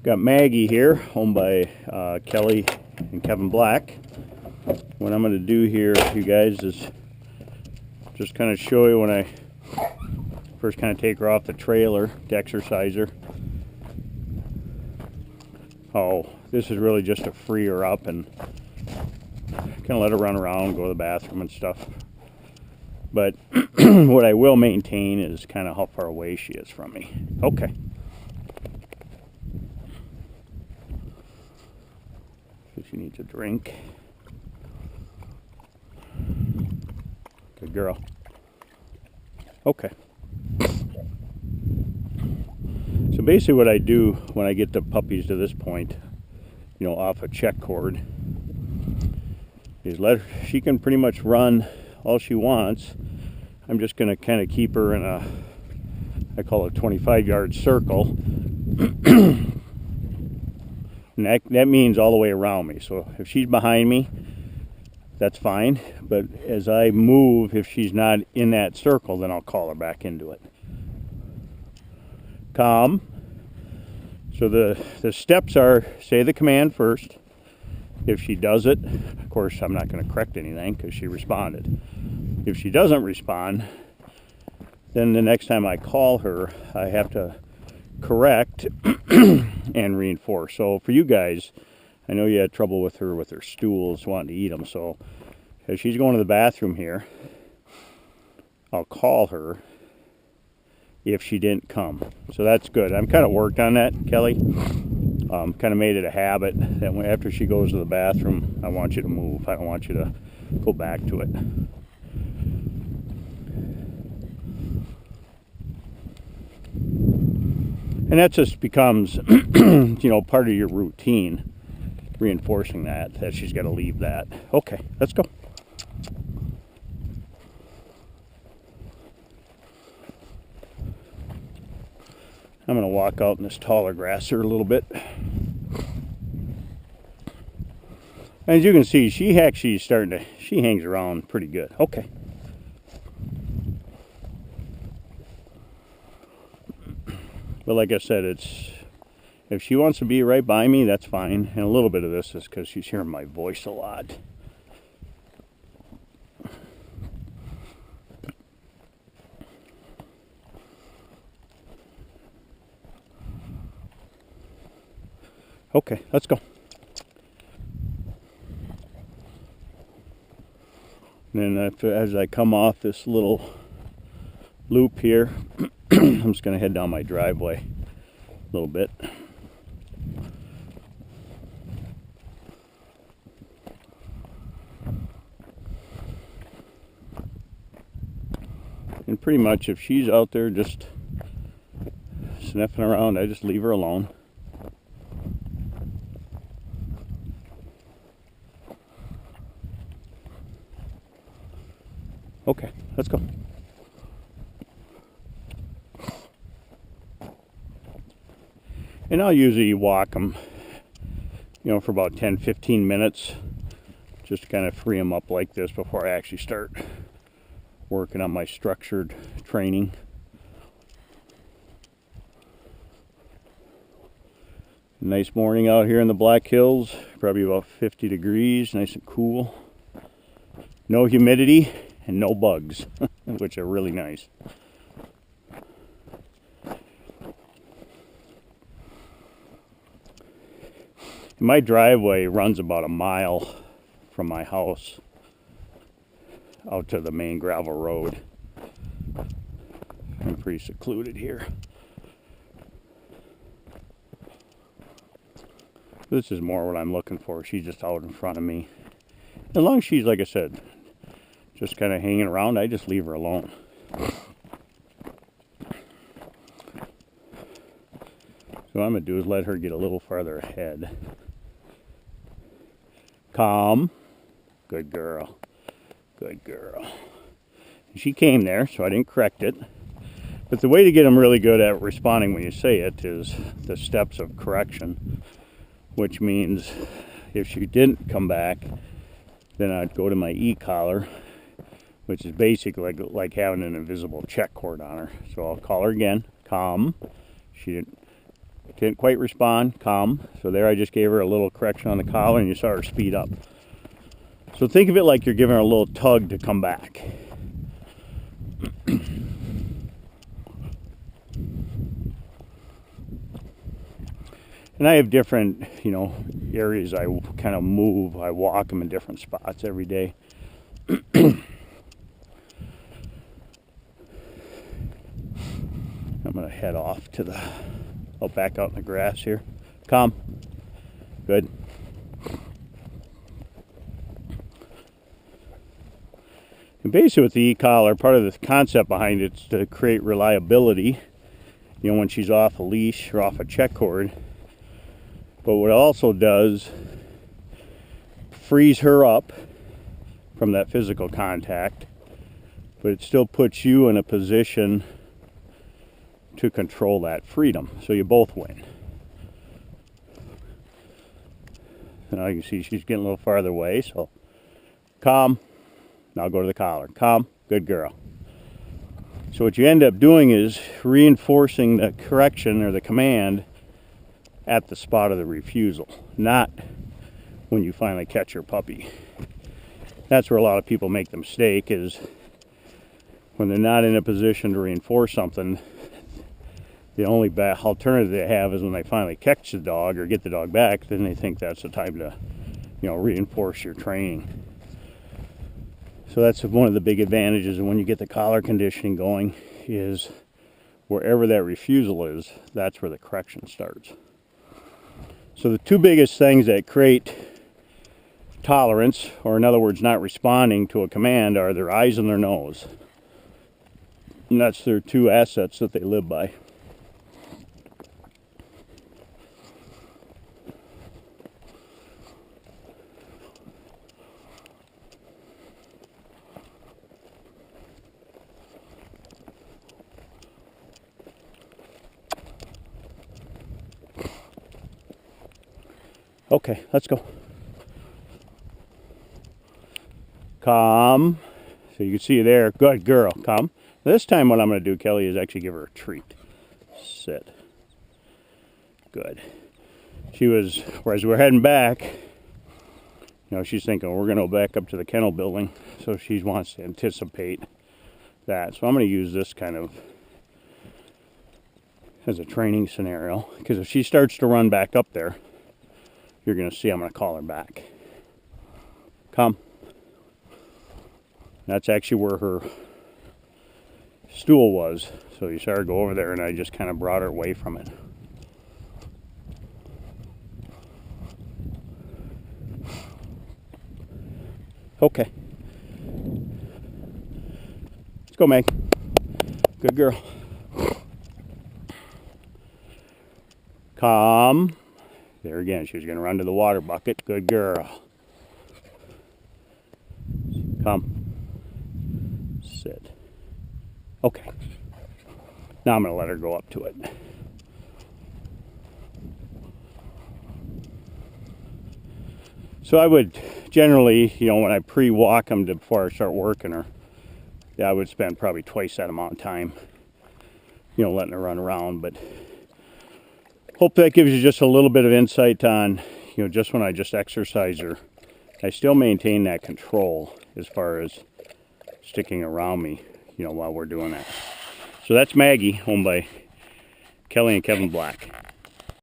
Got Maggie here, owned by Kelly and Kevin Black. What I'm going to do here, you guys, is just kind of show you when I first kind of take her off the trailer to exercise her. Oh, this is really just to free her up and kind of let her run around, go to the bathroom and stuff. But what I will maintain is kind of how far away she is from me. Okay. So she needs a drink. Good girl. Okay. So basically what I do when I get the puppies to this point, you know, off a check cord, is she can pretty much run all she wants. I'm just going to kind of keep her in a, I call it a 25-yard circle. And that means all the way around me. So if she's behind me, that's fine. But as I move, if she's not in that circle, then I'll call her back into it. Calm. So the steps are, say the command first. If she does it, of course, I'm not going to correct anything because she responded. If she doesn't respond, then the next time I call her, I have to correct and reinforce. So for you guys, I know you had trouble with her stools, wanting to eat them. So as she's going to the bathroom here, I'll call her if she didn't come. So that's good. I'm kind of worked on that, Kelly. Kind of made it a habit that after she goes to the bathroom, I want you to move. I don't want you to go back to it. And that just becomes, you know, part of your routine, reinforcing that she's got to leave that. Okay, let's go. I'm going to walk out in this taller grass here a little bit. As you can see, she actually is she hangs around pretty good. Okay. But like I said, if she wants to be right by me, that's fine. And a little bit of this is because she's hearing my voice a lot. Okay, let's go. And then as I come off this little loop here, I'm just going to head down my driveway a little bit. And pretty much if she's out there just sniffing around, I just leave her alone. Okay, let's go. And I'll usually walk them, you know, for about 10-15 minutes, just to kind of free them up like this before I actually start working on my structured training. Nice morning out here in the Black Hills, probably about 50 degrees, nice and cool. No humidity and no bugs, which are really nice. My driveway runs about a mile from my house out to the main gravel road. I'm pretty secluded here. This is more what I'm looking for. She's just out in front of me. As long as she's, like I said, just kind of hanging around, I just leave her alone. So what I'm going to do is let her get a little farther ahead. Calm. Good girl. Good girl. And she came there, so I didn't correct it. But the way to get them really good at responding when you say it is the steps of correction, which means if she didn't come back, then I'd go to my e-collar, which is basically like having an invisible check cord on her. So I'll call her again. Calm. She didn't. Didn't quite respond, calm. So there I just gave her a little correction on the collar and you saw her speed up. So think of it like you're giving her a little tug to come back. And I have different, areas I kind of move. I walk them in different spots every day. I'm going to head off to back out in the grass here. Calm. Good. And basically with the e-collar, part of the concept behind it is to create reliability, when she's off a leash or off a check cord. But what it also does, frees her up from that physical contact, but it still puts you in a position to control that freedom. So you both win. Now you can see she's getting a little farther away, so calm. Now go to the collar. Calm. Good girl. So what you end up doing is reinforcing the correction or the command at the spot of the refusal, not when you finally catch your puppy. That's where a lot of people make the mistake, is when they're not in a position to reinforce something, the only alternative they have is when they finally catch the dog or get the dog back, then they think that's the time to, reinforce your training. So that's one of the big advantages of when you get the collar conditioning going, is wherever that refusal is, that's where the correction starts. So the two biggest things that create tolerance, or in other words, not responding to a command, are their eyes and their nose. And that's their two assets that they live by. Okay, let's go. Calm. So you can see there. Good girl. Calm. This time what I'm going to do, Kelly, is actually give her a treat. Sit. Good. She was, whereas we're heading back, she's thinking we're going to go back up to the kennel building. So she wants to anticipate that. So I'm going to use this kind of as a training scenario. Because if she starts to run back up there, you're going to see I'm going to call her back. Come. That's actually where her stool was. So you saw her go over there and I just kind of brought her away from it. Okay. Let's go, Meg. Good girl. Calm. There again, she was going to run to the water bucket. Good girl. Come. Sit. Okay. Now I'm going to let her go up to it. So I would generally, when I pre-walk them before I start working her, I would spend probably twice that amount of time, letting her run around. But hope that gives you just a little bit of insight on, just when I just exercise her, I still maintain that control as far as sticking around me, while we're doing that. So that's Maggie, owned by Kelly and Kevin Black.